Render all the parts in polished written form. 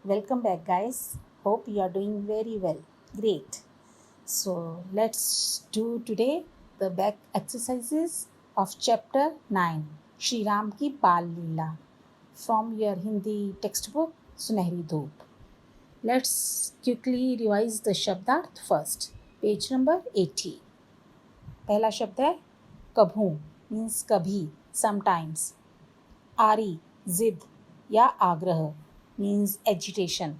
Welcome back, guys. Hope you are doing very well. Great. So, let's do today the back exercises of chapter 9 Shri Ram ki Bal Leela from your Hindi textbook Sunehri Dhoop. Let's quickly revise the Shabdarth first. Page number 80. पहला शब्द है कभू means कभी sometimes. आरी जिद या आग्रह means agitation,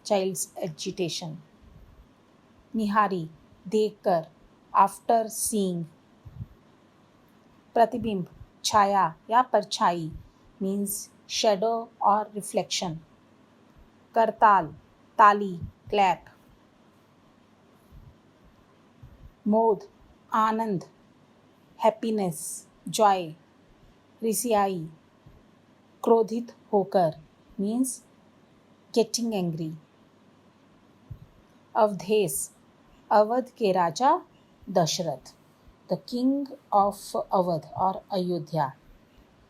child's agitation. निहारी देखकर, आफ्टर सीइंग. प्रतिबिंब छाया या परछाई मीन्स शेडो और रिफ्लेक्शन. करताल ताली क्लैप. मोद आनंद हैप्पीनेस जॉय. रिसियाई क्रोधित होकर means getting angry. Awadhesh Awadh के राजा Dasharath, the king of Awadh और Ayodhya.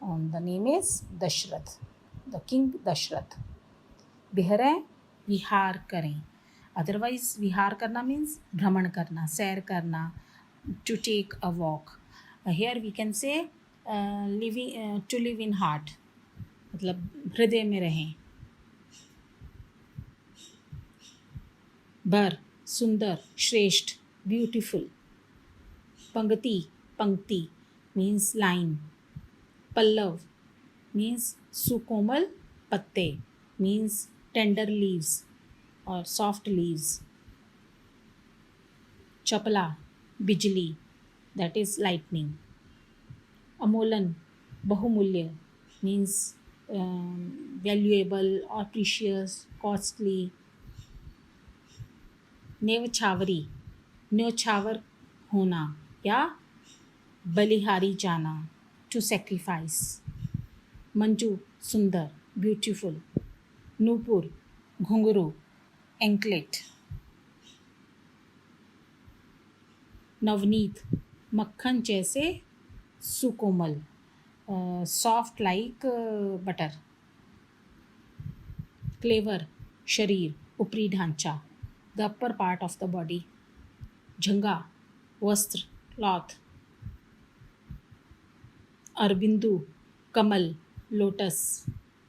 The name is Dasharath, the king Dasharath. बिहरें विहार करें. अदरवाइज विहार करना मीन्स भ्रमण करना, सैर करना, to take a walk. Here we can say living, to live in heart, मतलब हृदय में रहें. बर सुंदर श्रेष्ठ ब्यूटीफुल. पंक्ति पंक्ति मीन्स लाइन. पल्लव मीन्स सुकोमल पत्ते मीन्स टेंडर लीव्स और सॉफ्ट लीव्स. चपला बिजली दैट इज लाइटनिंग. अमोलन बहुमूल्य मीन्स वैल्यूएबल और प्रीशियस कॉस्टली. नेवछावरी न्योछावर होना या बलिहारी जाना, टू सेक्रीफाइस. मंजू सुंदर ब्यूटीफुल. नूपुर घुंघरू एंकलेट. नवनीत मक्खन जैसे सुकोमल, सॉफ्ट लाइक बटर. क्लेवर शरीर ऊपरी ढांचा, the upper part of the body. झंगा वस्त्र क्लॉथ. अरबिंदु कमल लोटस.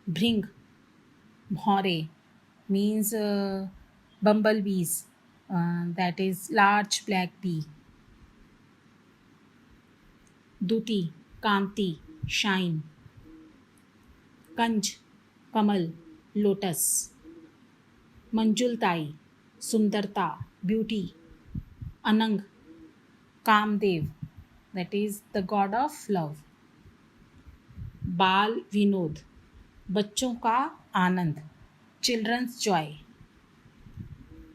भृंग भौरे means bumble bees, that is large black bee. दूती कांति शाइन. कंज कमल लोटस. मंजुलताई सुंदरता ब्यूटी. अनंग Kamadev, that is the god of love. बाल विनोद बच्चों का आनंद, चिल्ड्रंस जॉय.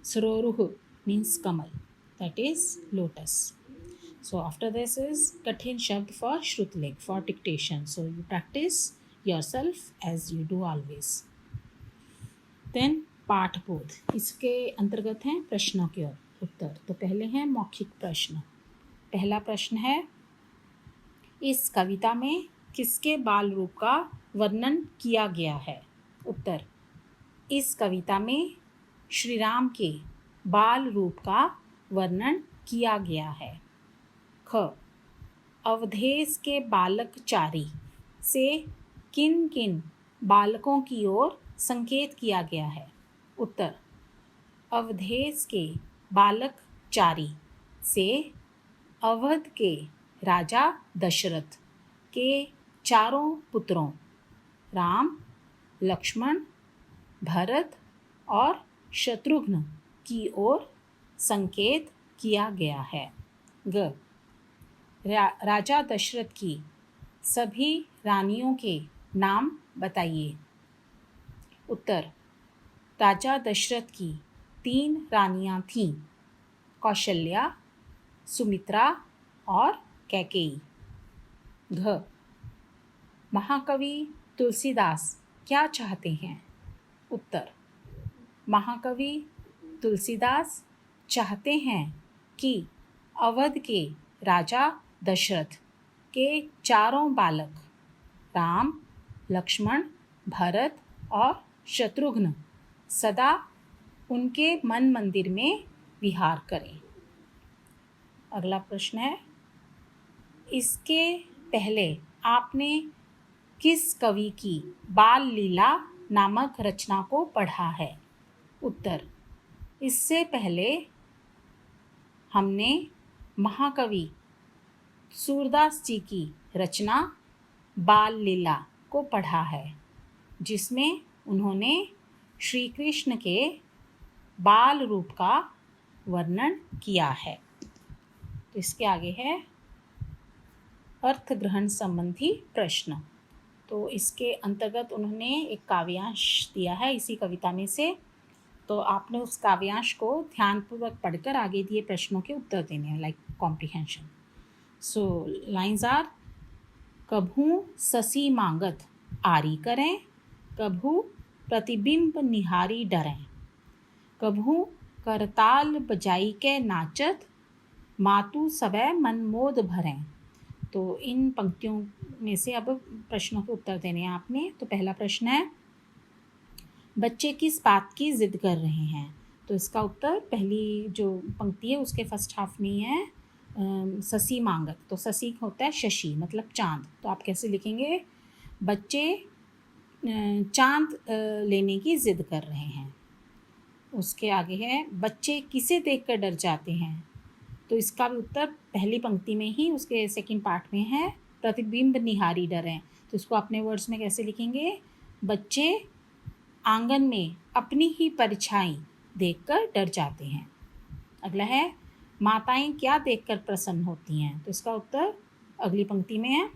सरोरुह मीन्स कमल, that is lotus. So after this is Kathin Shabd for Shrutlek for dictation. So you practice yourself as you do always. Then पाठबोध, इसके अंतर्गत हैं प्रश्नों के उत्तर. तो पहले हैं मौखिक प्रश्न. पहला प्रश्न है, इस कविता में किसके बाल रूप का वर्णन किया गया है? उत्तर, इस कविता में श्री राम के बाल रूप का वर्णन किया गया है. ख, अवधेश के बालक चारी से किन किन बालकों की ओर संकेत किया गया है? उत्तर, अवधेश के बालक चारी से अवध के राजा दशरथ के चारों पुत्रों राम, लक्ष्मण, भरत और शत्रुघ्न की ओर संकेत किया गया है. ग, राजा दशरथ की सभी रानियों के नाम बताइए. उत्तर, राजा दशरथ की 3 रानियां थीं, कौशल्या, सुमित्रा और कैकेयी. घ, महाकवि तुलसीदास क्या चाहते हैं? उत्तर, महाकवि तुलसीदास चाहते हैं कि अवध के राजा दशरथ के चारों बालक राम, लक्ष्मण, भरत और शत्रुघ्न सदा उनके मन मंदिर में विहार करें। अगला प्रश्न है, इसके पहले आपने किस कवि की बाल लीला नामक रचना को पढ़ा है? उत्तर, इससे पहले हमने महाकवि सूरदास जी की रचना बाल लीला को पढ़ा है, जिसमें उन्होंने श्री कृष्ण के बाल रूप का वर्णन किया है। तो इसके आगे है अर्थ ग्रहण संबंधी प्रश्न। तो इसके अंतर्गत उन्होंने एक काव्यांश दिया है इसी कविता में से, तो आपने उस काव्यांश को ध्यानपूर्वक पढ़कर आगे दिए प्रश्नों के उत्तर देने हैं, like comprehension. So lines are, कभू ससी मांगत आरी करें, कभू प्रतिबिंब निहारी डरें, कभू करताल बजाई के नाचत, मातु सबे मनमोद भरें। तो इन पंक्तियों में से अब प्रश्नों के उत्तर देने हैं आपने। तो पहला प्रश्न है, बच्चे किस बात की जिद कर रहे हैं? तो इसका उत्तर पहली जो पंक्ति है उसके फर्स्ट हाफ में है, ससी मांगत। तो ससी होता है शशि, मतलब चांद। तो आप कैसे लिखेंगे? बच्चे चांद लेने की जिद कर रहे हैं। उसके आगे है, बच्चे किसे देखकर डर जाते हैं? तो इसका भी उत्तर पहली पंक्ति में ही उसके सेकंड पार्ट में है, प्रतिबिंब निहारी डरें। तो इसको अपने वर्ड्स में कैसे लिखेंगे? बच्चे आंगन में अपनी ही परछाई देखकर डर जाते हैं। अगला है, माताएं क्या देखकर प्रसन्न होती हैं? तो इसका उत्तर अगली पंक्ति में है।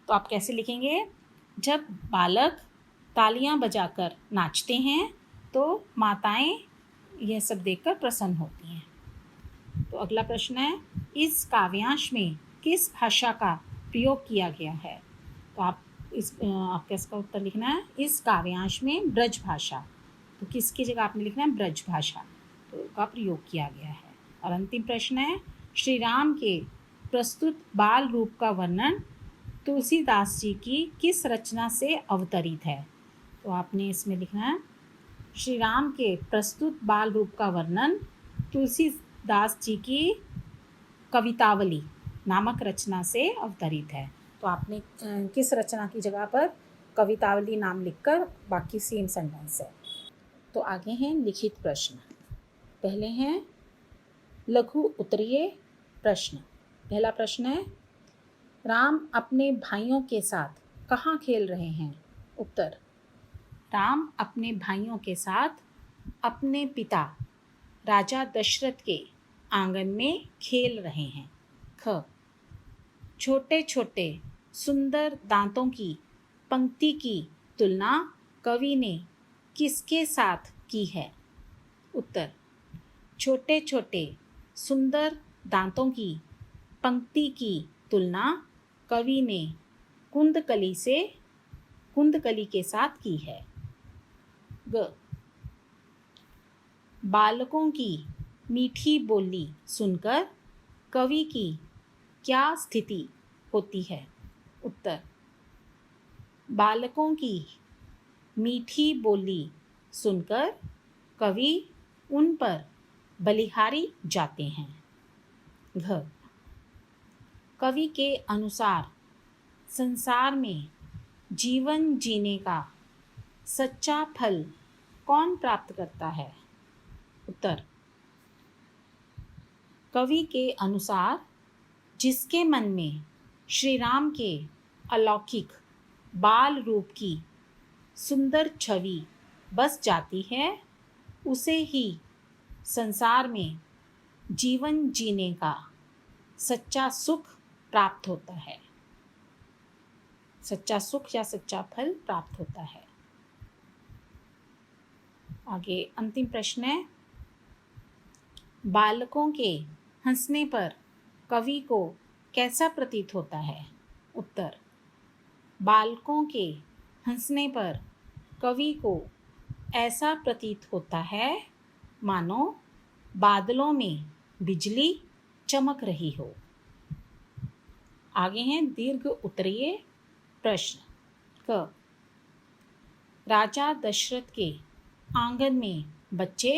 तो आप कैसे लिखेंगे? जब बालक तालियां बजाकर नाचते हैं तो माताएं यह सब देखकर प्रसन्न होती हैं। तो अगला प्रश्न है, इस काव्यांश में किस भाषा का प्रयोग किया गया है? तो आपका इसका उत्तर लिखना है, इस काव्यांश में ब्रज भाषा। तो किसकी जगह आपने लिखना है? ब्रज भाषा तो का प्रयोग किया गया है। और अंतिम प्रश्न है, श्री राम के प्रस्तुत बाल रूप का वर्णन तुलसीदास जी की किस रचना से अवतरित है? तो आपने इसमें लिखना है, श्री राम के प्रस्तुत बाल रूप का वर्णन तुलसीदास जी की कवितावली नामक रचना से अवतरित है। तो आपने किस रचना की जगह पर कवितावली नाम लिखकर बाकी सेम सेंटेंस है। तो आगे हैं लिखित प्रश्न। पहले हैं लघु उत्तरीय प्रश्न। पहला प्रश्न है, राम अपने भाइयों के साथ कहाँ खेल रहे हैं? उत्तर, राम अपने भाइयों के साथ अपने पिता राजा दशरथ के आंगन में खेल रहे हैं। ख, छोटे छोटे सुंदर दांतों की पंक्ति की तुलना कवि ने किसके साथ की है? उत्तर, छोटे छोटे सुंदर दांतों की पंक्ति की तुलना कवि ने कुंदकली के साथ की है। ग, बालकों की मीठी बोली सुनकर कवि की क्या स्थिति होती है? उत्तर, बालकों की मीठी बोली सुनकर कवि उन पर बलिहारी जाते हैं। घ, कवि के अनुसार संसार में जीवन जीने का सच्चा फल कौन प्राप्त करता है? उत्तर, कवि के अनुसार जिसके मन में श्री राम के अलौकिक बाल रूप की सुंदर छवि बस जाती है, उसे ही संसार में जीवन जीने का सच्चा सुख प्राप्त होता है। सच्चा सुख या सच्चा फल प्राप्त होता है। आगे अंतिम प्रश्न है, बालकों के हंसने पर कवि को कैसा प्रतीत होता है? उत्तर, बालकों के हंसने पर कवि को ऐसा प्रतीत होता है मानो बादलों में बिजली चमक रही हो। आगे हैं दीर्घ उत्तरीय प्रश्न। क, राजा दशरथ के आंगन में बच्चे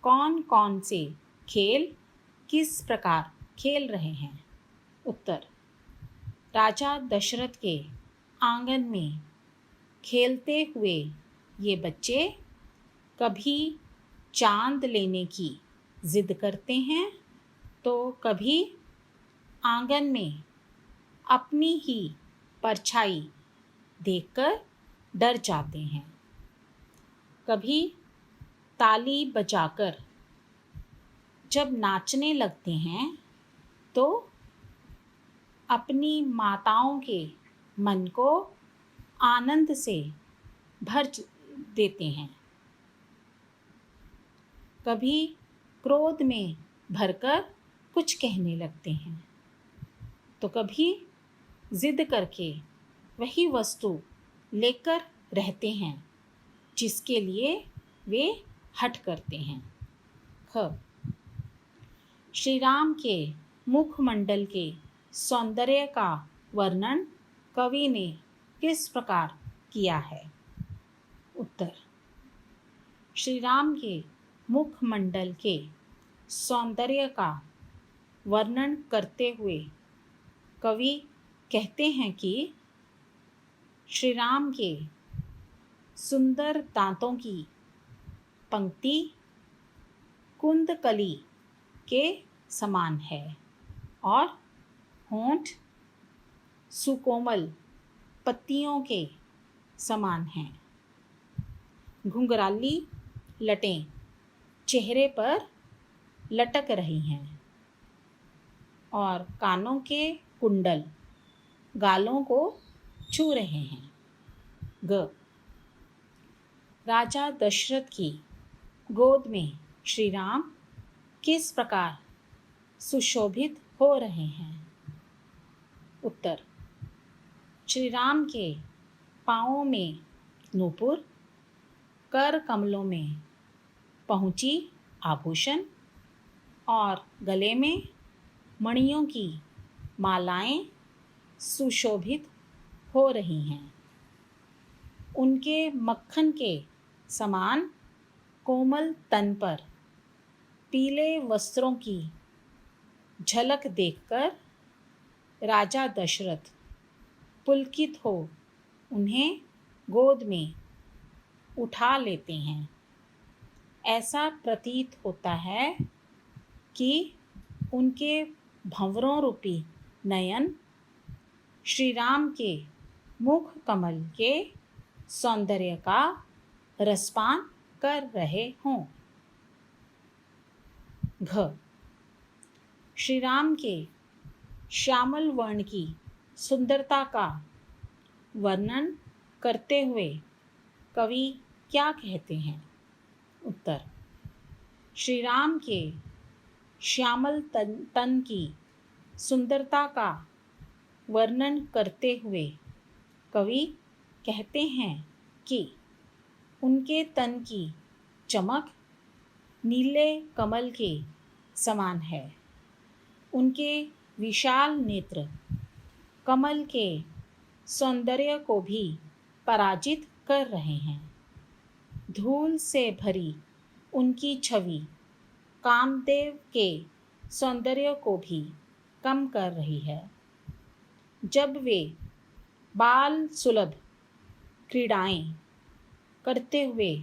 कौन कौन से खेल किस प्रकार खेल रहे हैं? उत्तर, राजा दशरथ के आंगन में खेलते हुए ये बच्चे कभी चांद लेने की जिद करते हैं तो कभी आंगन में अपनी ही परछाई देखकर डर जाते हैं। कभी ताली बजाकर जब नाचने लगते हैं तो अपनी माताओं के मन को आनंद से भर देते हैं। कभी क्रोध में भरकर कुछ कहने लगते हैं तो कभी जिद करके वही वस्तु लेकर रहते हैं जिसके लिए वे हठ करते हैं। ख, श्री राम के मुखमंडल के सौंदर्य का वर्णन कवि ने किस प्रकार किया है? उत्तर, श्री राम के मुखमंडल के सौंदर्य का वर्णन करते हुए कवि कहते हैं कि श्री राम के सुंदर दांतों की पंक्ति कुंदकली के समान है और होंठ सुकोमल पत्तियों के समान हैं। घुंघराली लटें चेहरे पर लटक रही हैं और कानों के कुंडल गालों को छू रहे हैं। ग, राजा दशरथ की गोद में श्री राम किस प्रकार सुशोभित हो रहे हैं? उत्तर, श्री राम के पाँवों में नूपुर, कर कमलों में पहुँची आभूषण और गले में मणियों की मालाएं सुशोभित हो रही हैं। उनके मक्खन के समान कोमल तन पर पीले वस्त्रों की झलक देखकर राजा दशरथ पुलकित हो उन्हें गोद में उठा लेते हैं। ऐसा प्रतीत होता है कि उनके भंवरों रूपी नयन श्री राम के मुख कमल के सौंदर्य का रसपान कर रहे हों। घ, श्री राम के श्यामल वर्ण की सुंदरता का वर्णन करते हुए कवि क्या कहते हैं? उत्तर, श्री राम के श्यामल तन की सुंदरता का वर्णन करते हुए कवि कहते हैं कि उनके तन की चमक नीले कमल के समान है। उनके विशाल नेत्र कमल के सौंदर्य को भी पराजित कर रहे हैं। धूल से भरी उनकी छवि कामदेव के सौंदर्य को भी कम कर रही है। जब वे बाल सुलभ क्रीड़ाएं करते हुए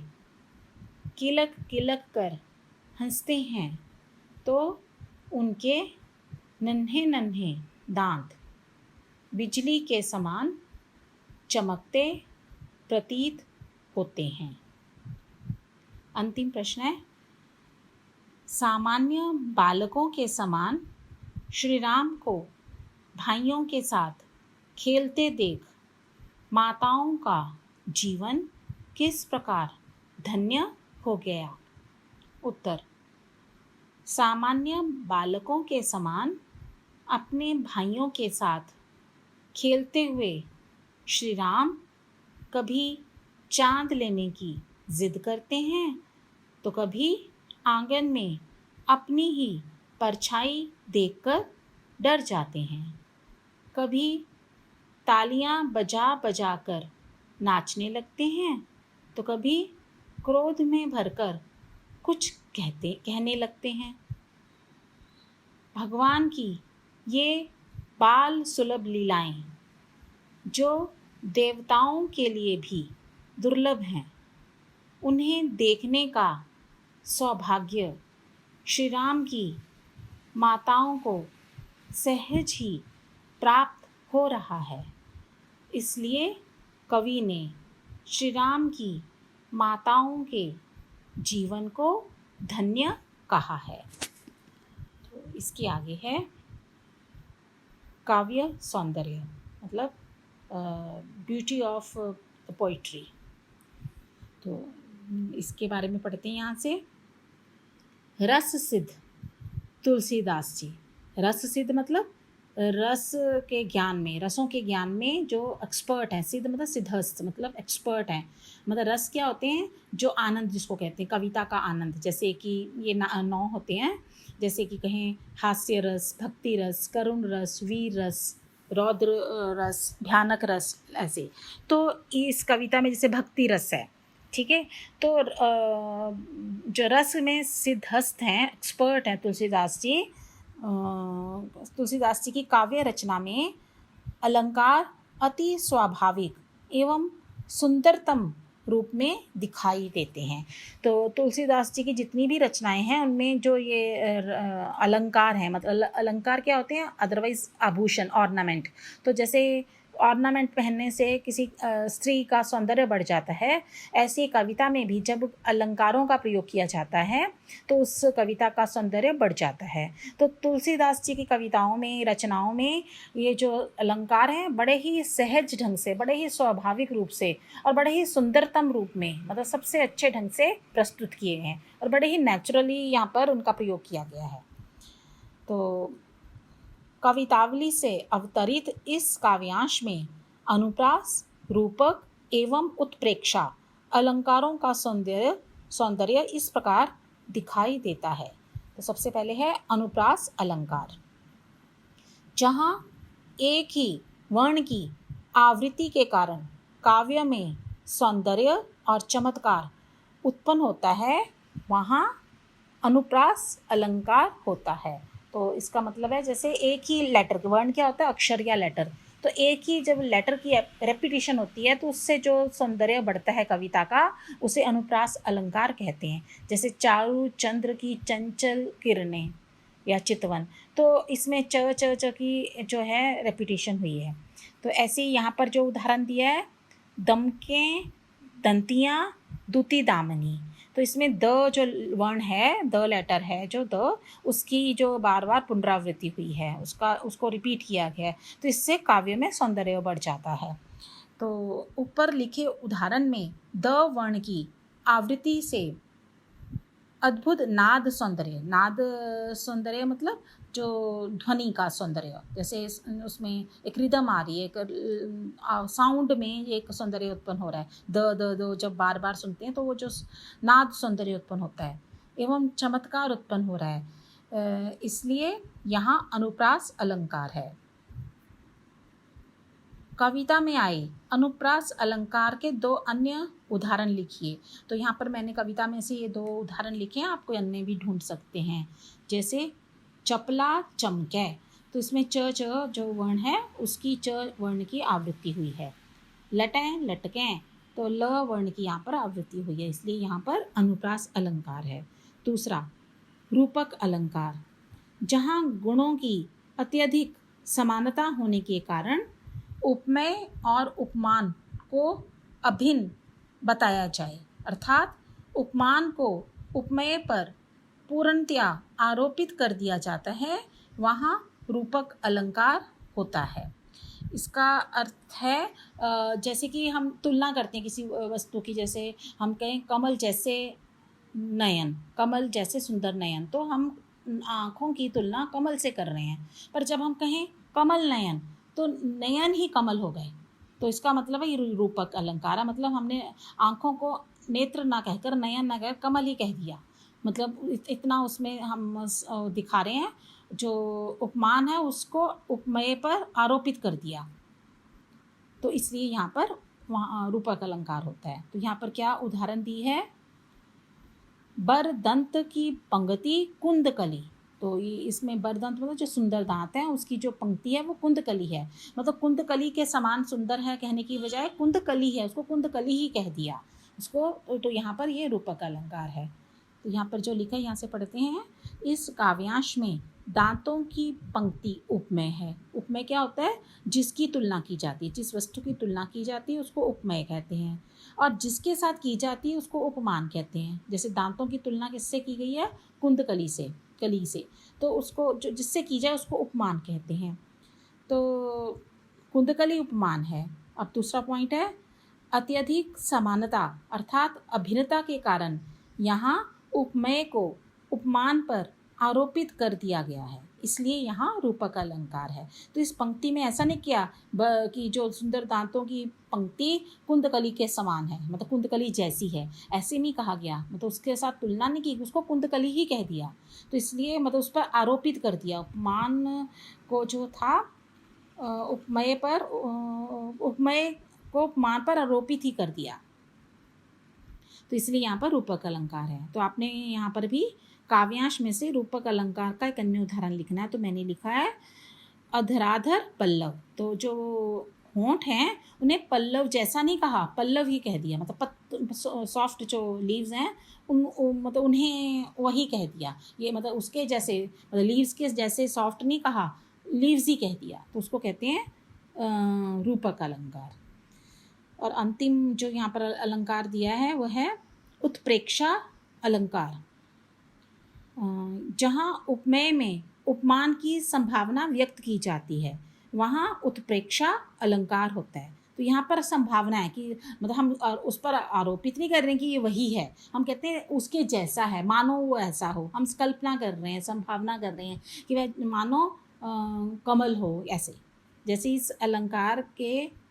किलक किलक कर हंसते हैं तो उनके नन्हे नन्हे दांत बिजली के समान चमकते प्रतीत होते हैं। अंतिम प्रश्न है, सामान्य बालकों के समान श्री राम को भाइयों के साथ खेलते देख माताओं का जीवन किस प्रकार धन्य हो गया? उत्तर, सामान्य बालकों के समान अपने भाइयों के साथ खेलते हुए श्री राम कभी चांद लेने की जिद करते हैं तो कभी आंगन में अपनी ही परछाई देखकर डर जाते हैं। कभी तालियां बजा बजा कर नाचने लगते हैं तो कभी क्रोध में भरकर कुछ कहने लगते हैं। भगवान की ये बाल सुलभ लीलाएं जो देवताओं के लिए भी दुर्लभ हैं, उन्हें देखने का सौभाग्य श्री राम की माताओं को सहज ही प्राप्त हो रहा है। इसलिए कवि ने श्री राम की माताओं के जीवन को धन्य कहा है। तो इसके आगे है काव्य सौंदर्य, मतलब ब्यूटी ऑफ पोइट्री। तो इसके बारे में पढ़ते हैं यहाँ से। रस सिद्ध तुलसीदास जी। रस सिद्ध मतलब रस के ज्ञान में, रसों के ज्ञान में जो एक्सपर्ट हैं। सिद्ध मतलब सिद्धस्थ, मतलब एक्सपर्ट हैं। मतलब रस क्या होते हैं? जो आनंद जिसको कहते हैं, कविता का आनंद। जैसे कि ये 9 होते हैं, जैसे कि कहें हास्य रस, भक्ति रस, करुण रस, वीर रस, रौद्र रस, भयानक रस, ऐसे। तो इस कविता में जैसे भक्ति रस है, ठीक है। तो जो रस में सिद्धस्थ हैं, एक्सपर्ट हैं तुलसीदास जी। तुलसीदास जी की काव्य रचना में अलंकार अति स्वाभाविक एवं सुंदरतम रूप में दिखाई देते हैं। तो तुलसीदास जी की जितनी भी रचनाएं हैं उनमें जो ये अलंकार हैं, मतलब अलंकार क्या होते हैं? अदरवाइज आभूषण, ऑर्नामेंट। तो जैसे ऑर्नामेंट पहनने से किसी स्त्री का सौंदर्य बढ़ जाता है, ऐसी कविता में भी जब अलंकारों का प्रयोग किया जाता है तो उस कविता का सौंदर्य बढ़ जाता है। तो तुलसीदास जी की कविताओं में, रचनाओं में ये जो अलंकार हैं बड़े ही सहज ढंग से, बड़े ही स्वाभाविक रूप से और बड़े ही सुंदरतम रूप में, मतलब सबसे अच्छे ढंग से प्रस्तुत किए हैं और बड़े ही नेचुरली यहाँ पर उनका प्रयोग किया गया है। तो कवितावली से अवतरित इस काव्यांश में अनुप्रास, रूपक एवं उत्प्रेक्षा अलंकारों का सौंदर्य इस प्रकार दिखाई देता है। तो सबसे पहले है अनुप्रास अलंकार, जहाँ एक ही वर्ण की आवृत्ति के कारण काव्य में सौंदर्य और चमत्कार उत्पन्न होता है, वहाँ अनुप्रास अलंकार होता है। तो इसका मतलब है जैसे एक ही लेटर, वर्ण क्या होता है? अक्षर या लेटर। तो एक ही जब लेटर की रेपिटेशन होती है तो उससे जो सौंदर्य बढ़ता है कविता का, उसे अनुप्रास अलंकार कहते हैं। जैसे चारु चंद्र की चंचल किरणें या चितवन, तो इसमें च की जो है रेपिटेशन हुई है। तो ऐसे ही यहाँ पर जो उदाहरण दिया है, दमकें दंतियाँ दुती दामनी, तो इसमें द जो वर्ण है, द लेटर है जो द, उसकी जो बार बार पुनरावृत्ति हुई है, उसको रिपीट किया गया है, तो इससे काव्य में सौंदर्य बढ़ जाता है। तो ऊपर लिखे उदाहरण में द वर्ण की आवृत्ति से अद्भुत नाद सौंदर्य मतलब जो ध्वनि का सौंदर्य, जैसे उसमें एक रिदम आ रही है, एक साउंड में एक सौंदर्य उत्पन्न हो रहा है। द जब बार बार सुनते हैं तो वो जो नाद सौंदर्य उत्पन्न होता है एवं चमत्कार उत्पन्न हो रहा है, इसलिए यहाँ अनुप्रास अलंकार है। कविता में आए अनुप्रास अलंकार के 2 अन्य उदाहरण लिखिए। तो यहाँ पर मैंने कविता में से ये 2 उदाहरण लिखे हैं, आपको अन्य भी ढूंढ सकते हैं। जैसे चपला चमकै, तो इसमें च जो वर्ण है उसकी च वर्ण की आवृत्ति हुई है। लटें लटकें, तो ल वर्ण की यहाँ पर आवृत्ति हुई है, इसलिए यहाँ पर अनुप्रास अलंकार है। दूसरा रूपक अलंकार, जहाँ गुणों की अत्यधिक समानता होने के कारण उपमेय और उपमान को अभिन्न बताया जाए, अर्थात उपमान को उपमेय पर पूर्णतया आरोपित कर दिया जाता है, वहाँ रूपक अलंकार होता है। इसका अर्थ है जैसे कि हम तुलना करते हैं किसी वस्तु की, जैसे हम कहें कमल जैसे नयन, कमल जैसे सुंदर नयन, तो हम आँखों की तुलना कमल से कर रहे हैं। पर जब हम कहें कमल नयन, तो नयन ही कमल हो गए। तो इसका मतलब है ये रूपक अलंकार है, मतलब हमने आँखों को नेत्र ना कहकर, नयन ना कहकर कमल ही कह दिया, मतलब इतना उसमें हम दिखा रहे हैं, जो उपमान है उसको उपमेय पर आरोपित कर दिया, तो इसलिए यहाँ पर वहाँ रूपक अलंकार होता है। तो यहाँ पर क्या उदाहरण दी है? बरदंत की पंक्ति कुंदकली। तो ये इसमें बरदंत मतलब जो सुंदर दांत हैं उसकी जो पंक्ति है वो कुंदकली है, मतलब कुंदकली के समान सुंदर है कहने की बजाय कुंदकली है, उसको कुंदकली ही कह दिया उसको। तो यहाँ पर ये रूपक अलंकार है। तो यहाँ पर जो लिखा है यहाँ से पढ़ते हैं। इस काव्यांश में दांतों की पंक्ति उपमेय है। उपमेय क्या होता है? जिसकी तुलना की जाती है, जिस वस्तु की तुलना की जाती है उसको उपमेय कहते हैं, और जिसके साथ की जाती है उसको उपमान कहते हैं। जैसे दांतों की तुलना किससे की गई है? कुंदकली से, कली से, तो उसको जो जिससे की जाए उसको उपमान कहते हैं। तो कुंदकली उपमान है। अब दूसरा पॉइंट है, अत्यधिक समानता अर्थात अभिन्नता के कारण यहाँ उपमेय को उपमान पर आरोपित कर दिया गया है, इसलिए यहाँ रूपक अलंकार है। तो इस पंक्ति में ऐसा नहीं किया कि जो सुंदर दांतों की पंक्ति कुंदकली के समान है, मतलब कुंदकली जैसी है, ऐसे नहीं कहा गया, मतलब उसके साथ तुलना नहीं की, उसको कुंदकली ही कह दिया। तो इसलिए मतलब उस पर आरोपित कर दिया, उपमान को जो था उपमेय पर उपमेय को उपमान पर आरोपित ही कर दिया। तो इसलिए यहाँ पर रूपक अलंकार है। तो आपने यहाँ पर भी काव्यांश में से रूपक अलंकार का एक अन्य उदाहरण लिखना है। तो मैंने लिखा है अधराधर पल्लव। तो जो होंठ हैं उन्हें पल्लव जैसा नहीं कहा, पल्लव ही कह दिया, मतलब सॉफ्ट जो लीव्स हैं मतलब उन्हें वही कह दिया। ये मतलब उसके जैसे, मतलब लीव्स के जैसे सॉफ्ट नहीं कहा, लीव्स ही कह दिया, तो उसको कहते हैं रूपक अलंकार। और अंतिम जो यहाँ पर अलंकार दिया है वह है उत्प्रेक्षा अलंकार। जहाँ उपमेय में उपमान की संभावना व्यक्त की जाती है वहाँ उत्प्रेक्षा अलंकार होता है। तो यहाँ पर संभावना है कि मतलब हम उस पर आरोपित नहीं कर रहे हैं कि ये वही है, हम कहते हैं उसके जैसा है, मानो वो ऐसा हो, हम कल्पना कर रहे हैं, संभावना कर रहे हैं कि वह मानो कमल हो, ऐसे। जैसे इस अलंकार के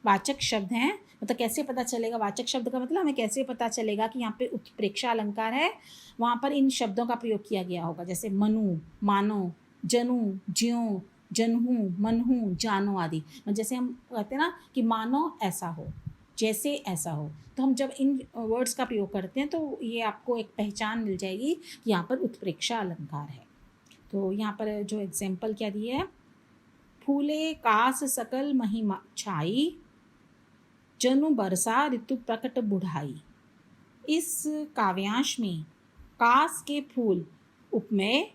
वाचक शब्द हैं, मतलब कैसे पता चलेगा, वाचक शब्द का मतलब हमें कैसे पता चलेगा कि यहाँ पे उत्प्रेक्षा अलंकार है, वहाँ पर इन शब्दों का प्रयोग किया गया होगा, जैसे मनु, मानो, जनु, ज्यों, जनहू, मनहू, जानो आदि। जैसे हम कहते हैं ना कि मानो ऐसा हो, जैसे ऐसा हो, तो हम जब इन वर्ड्स का प्रयोग करते हैं तो ये आपको एक पहचान मिल जाएगी कि यहाँ पर उत्प्रेक्षा अलंकार है। तो यहाँ पर जो एग्जाम्पल क्या दिए है, फूले कास सकल महिमा छाई, जनु बरसा ऋतु प्रकट बुढ़ाई। इस काव्यांश में कास के फूल उपमेय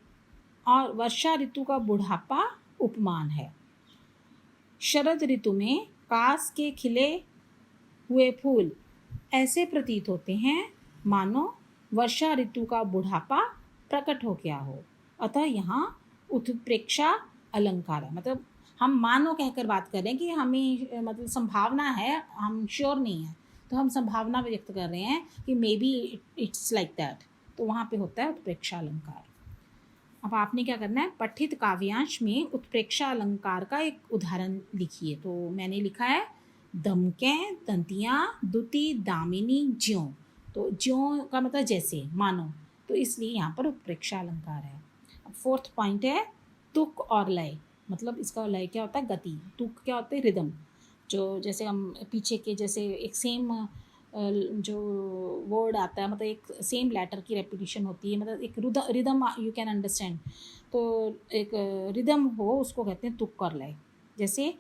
और वर्षा ऋतु का बुढ़ापा उपमान है। शरद ऋतु में कास के खिले हुए फूल ऐसे प्रतीत होते हैं मानो वर्षा ऋतु का बुढ़ापा प्रकट हो गया हो, अतः यहाँ उत्प्रेक्षा अलंकार है। मतलब हम मानो कहकर बात करें कि हमें मतलब संभावना है, हम श्योर नहीं है, तो हम संभावना व्यक्त कर रहे हैं कि may be it's like that, तो वहाँ पे होता है उत्प्रेक्षा अलंकार। अब आपने क्या करना है, पठित काव्यांश में उत्प्रेक्षा अलंकार का एक उदाहरण लिखिए। तो मैंने लिखा है दमकें दंतियाँ दुति दामिनी ज्यों। तो ज्यों का मतलब जैसे, मानो, तो इसलिए यहाँ पर उत्प्रेक्षा अलंकार है। अब फोर्थ पॉइंट है तुक और लय। मतलब इसका लय क्या होता है, गति। तुक क्या होता है, रिदम। जो जैसे हम पीछे के जैसे एक सेम जो वर्ड आता है, मतलब एक सेम लेटर की रेपिटेशन होती है, मतलब एक रिदम यू कैन अंडरस्टैंड। तो एक रिदम हो उसको कहते हैं तुक और लय। जैसे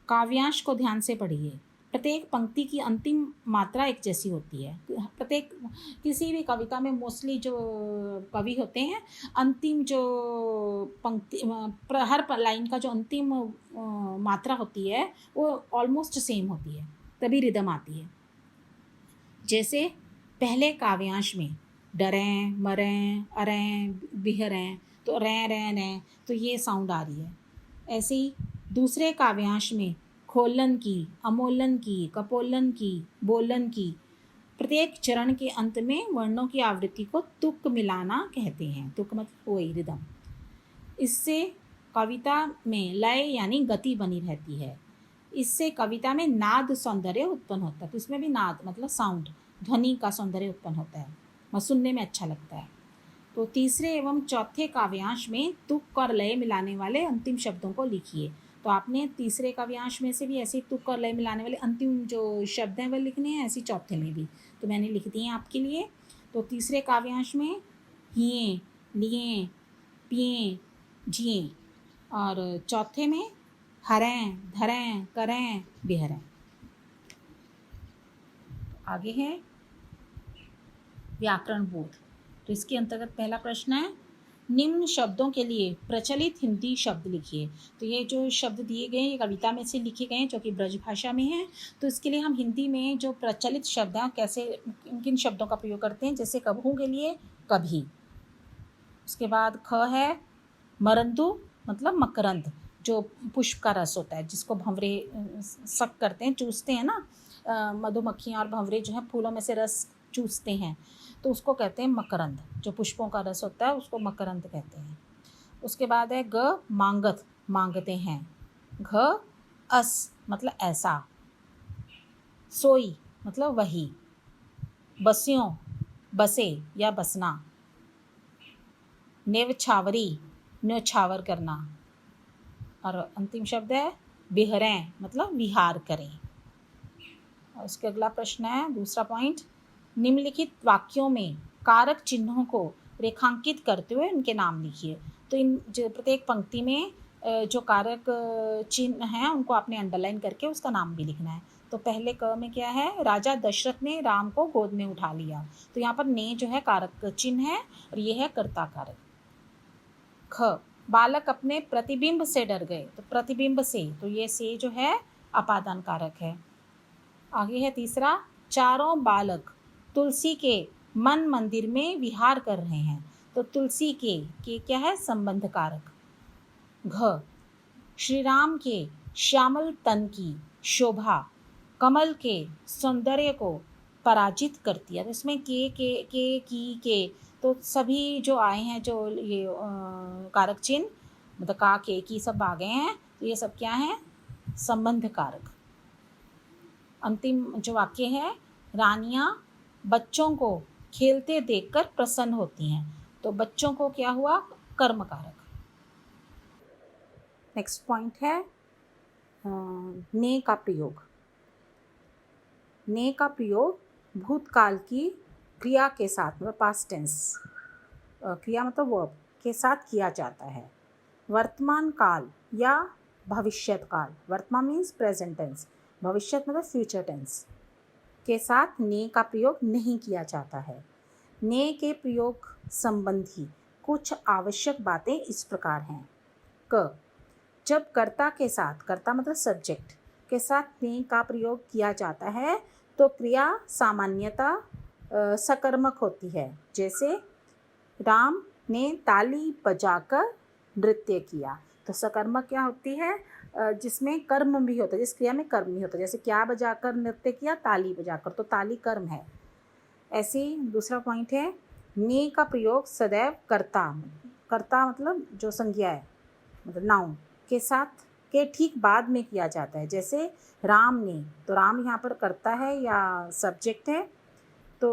काव्यांश को ध्यान से पढ़िए, प्रत्येक पंक्ति की अंतिम मात्रा एक जैसी होती है। प्रत्येक किसी भी कविता में मोस्टली जो कवि होते हैं, अंतिम जो पंक्ति हर लाइन का जो अंतिम मात्रा होती है वो ऑलमोस्ट सेम होती है, तभी रिदम आती है। जैसे पहले काव्यांश में डरें, मरें, अरें, बिहरें, तो रें रें रें, तो ये साउंड आ रही है। ऐसे ही दूसरे काव्यांश में खोलन की, अमोलन की, कपोलन की, बोलन की, प्रत्येक चरण के अंत में वर्णों की आवृत्ति को तुक मिलाना कहते हैं। तुक मतलब वही रिदम। इससे कविता में लय यानी गति बनी रहती है। इससे कविता में नाद सौंदर्य उत्पन्न होता है। तो इसमें भी नाद मतलब साउंड, ध्वनि का सौंदर्य उत्पन्न होता है, वह सुनने में अच्छा लगता है। तो तीसरे एवं चौथे काव्यांश में तुक और लय मिलाने वाले अंतिम शब्दों को लिखिए। तो आपने तीसरे काव्यांश में से भी ऐसे तुक और लय मिलाने वाले अंतिम जो शब्द हैं वह लिखने हैं, ऐसे चौथे में भी। तो मैंने लिख दिए आपके लिए। तो तीसरे काव्यांश में हिए, लिए, पिए, जिए, और चौथे में हरें, धरें, करें, बिहरें। आगे है व्याकरण बोध। तो इसके अंतर्गत पहला प्रश्न है, निम्न शब्दों के लिए प्रचलित हिंदी शब्द लिखिए। तो ये जो शब्द दिए गए ये कविता में से लिखे गए हैं जो कि ब्रज भाषा में है। तो इसके लिए हम हिंदी में जो प्रचलित शब्द हैं कैसे किन शब्दों का प्रयोग करते हैं, जैसे कभू के लिए कभी। उसके बाद ख है मरंदु, मतलब मकरंद, जो पुष्प का रस होता है जिसको भंवरे सक करते हैं, चूसते हैं ना, मधुमक्खियाँ और भंवरे जो हैं फूलों में से रस चूसते हैं, तो उसको कहते हैं मकरंद। जो पुष्पों का रस होता है उसको मकरंद कहते हैं। उसके बाद है ग मांगत, मांगते हैं। घ अस, मतलब ऐसा। सोई, मतलब वही। बस्यों, बसे या बसना। नेवछावरी, न्यौछावर करना। और अंतिम शब्द है बिहरें, मतलब विहार करें। और उसके अगला प्रश्न है, दूसरा पॉइंट, निम्नलिखित वाक्यों में कारक चिन्हों को रेखांकित करते हुए उनके नाम लिखिए। तो इन जो प्रत्येक पंक्ति में जो कारक चिन्ह हैं उनको आपने अंडरलाइन करके उसका नाम भी लिखना है। तो पहले क में क्या है, राजा दशरथ ने राम को गोद में उठा लिया। तो यहाँ पर ने जो है कारक चिन्ह है और ये है कर्ता कारक। ख बालक अपने प्रतिबिंब से डर गए। तो प्रतिबिंब से, तो ये से जो है अपादान कारक है। आगे है तीसरा, चारों बालक तुलसी के मन मंदिर में विहार कर रहे हैं। तो तुलसी के क्या है, संबंध कारक। घ श्री राम के श्यामल तन की शोभा कमल के सौंदर्य को पराजित करती है। तो इसमें के की के, तो सभी जो आए हैं जो ये कारक चिन्ह, मतलब का के की सब आ गए हैं, तो ये सब क्या है, संबंध कारक। अंतिम जो वाक्य है, रानियां बच्चों को खेलते देखकर प्रसन्न होती हैं। तो बच्चों को क्या हुआ, कर्म कारक। नेक्स्ट पॉइंट है ने का प्रयोग। ने का प्रयोग भूतकाल की क्रिया के साथ, मतलब पास्ट टेंस क्रिया मतलब वर्ब के साथ किया जाता है। वर्तमान काल या भविष्यत काल, वर्तमान मीन्स प्रेजेंट टेंस, भविष्यत मतलब फ्यूचर टेंस के साथ ने का प्रयोग नहीं किया जाता है। ने के प्रयोग संबंधी कुछ आवश्यक बातें इस प्रकार हैं। क जब कर्ता के साथ, कर्ता मतलब सब्जेक्ट के साथ ने का प्रयोग किया जाता है तो क्रिया सामान्यतः सकर्मक होती है। जैसे राम ने ताली बजाकर नृत्य किया। तो सकर्मक क्या होती है, जिसमें कर्म भी होता है, जिस क्रिया में कर्म भी होता है। जैसे क्या बजाकर नृत्य किया, ताली बजाकर, तो ताली कर्म है। ऐसे ही दूसरा पॉइंट है, ने का प्रयोग सदैव कर्ता, कर्ता मतलब जो संज्ञा है, मतलब नाउन के साथ के ठीक बाद में किया जाता है। जैसे राम ने, तो राम यहाँ पर कर्ता है या सब्जेक्ट है, तो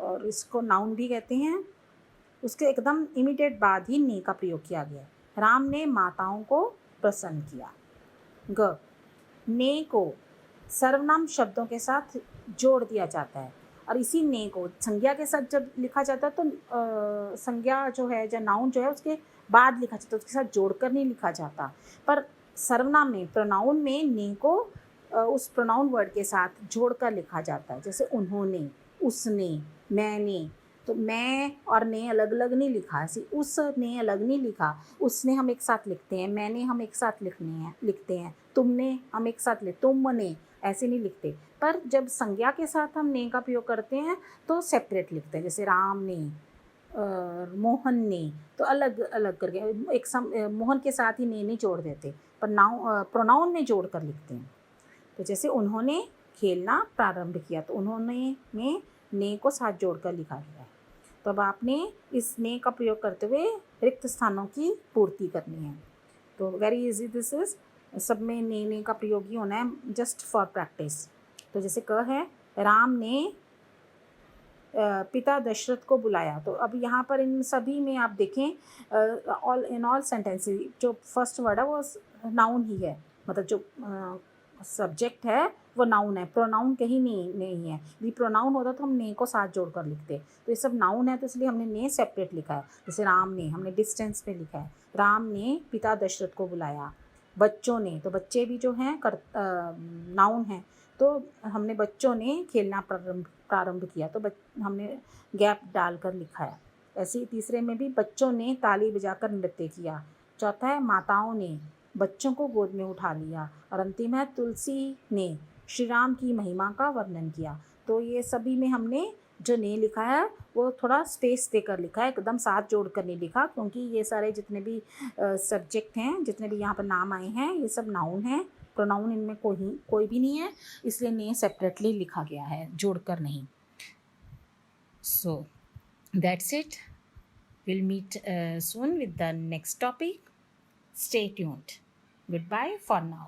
और इसको नाउन भी कहते हैं। उसके एकदम इमीडिएट बाद ही ने का प्रयोग किया गया। राम ने माताओं को प्रसन्न किया। ग ने को सर्वनाम शब्दों के साथ जोड़ दिया जाता है और इसी ने को संज्ञा के साथ जब लिखा जाता है तो संज्ञा जो है, जो नाउन जो है उसके बाद लिखा जाता है, उसके साथ जोड़कर नहीं लिखा जाता। पर सर्वनाम में, प्रोनाउन में ने को उस प्रोनाउन वर्ड के साथ जोड़कर लिखा जाता है। जैसे उन्होंने, उसने, मैंने, तो मैं और ने अलग अलग नहीं लिखा, ऐसे उस ने अलग नहीं लिखा। उसने हम एक साथ लिखते हैं, मैंने हम एक साथ लिखते हैं, तुमने हम एक साथ तुमने ऐसे नहीं लिखते। पर जब संज्ञा के साथ हम ने का प्रयोग करते हैं तो सेपरेट लिखते हैं। जैसे राम ने, मोहन ने, तो अलग अलग करके मोहन के साथ ही ने नहीं जोड़ देते, पर प्रोनाउन में जोड़ कर लिखते हैं। तो जैसे उन्होंने खेलना प्रारंभ किया, तो उन्होंने में ने को साथ जोड़कर लिखा गया है। तो अब आपने इस ने का प्रयोग करते हुए रिक्त स्थानों की पूर्ति करनी है। तो वेरी इजी दिस इज, सब में ने का प्रयोग ही होना है, जस्ट फॉर प्रैक्टिस। तो जैसे क है, राम ने पिता दशरथ को बुलाया। तो अब यहाँ पर इन सभी में आप देखें, ऑल सेंटेंसेस जो फर्स्ट वर्ड है वो नाउन ही है, मतलब जो सब्जेक्ट है वो नाउन है, प्रोनाउन कहीं नहीं है। यदि प्रोनाउन होता तो हम ने को साथ जोड़ कर लिखते, तो ये सब नाउन है तो इसलिए हमने ने सेपरेट लिखा है। जैसे राम ने, हमने डिस्टेंस पे लिखा है। राम ने पिता दशरथ को बुलाया। बच्चों ने, तो बच्चे भी जो हैं नाउन है, तो हमने बच्चों ने खेलना प्रारंभ किया, तो हमने गैप डालकर लिखा है। ऐसे ही तीसरे में भी बच्चों ने ताली बजाकर नृत्य किया। चौथा है माताओं ने बच्चों को गोद में उठा लिया। और अंतिम है तुलसी ने श्री राम की महिमा का वर्णन किया। तो ये सभी में हमने जो ने लिखा है वो थोड़ा स्पेस देकर लिखा है, एकदम साथ जोड़ कर नहीं लिखा, क्योंकि ये सारे जितने भी सब्जेक्ट हैं, जितने भी यहाँ पर नाम आए हैं, ये सब नाउन हैं। प्रोनाउन इनमें कोई भी नहीं है, इसलिए ने सेपरेटली लिखा गया है, जोड़कर नहीं। So that's it, we'll meet soon with the next topic. Stay tuned. Goodbye for now.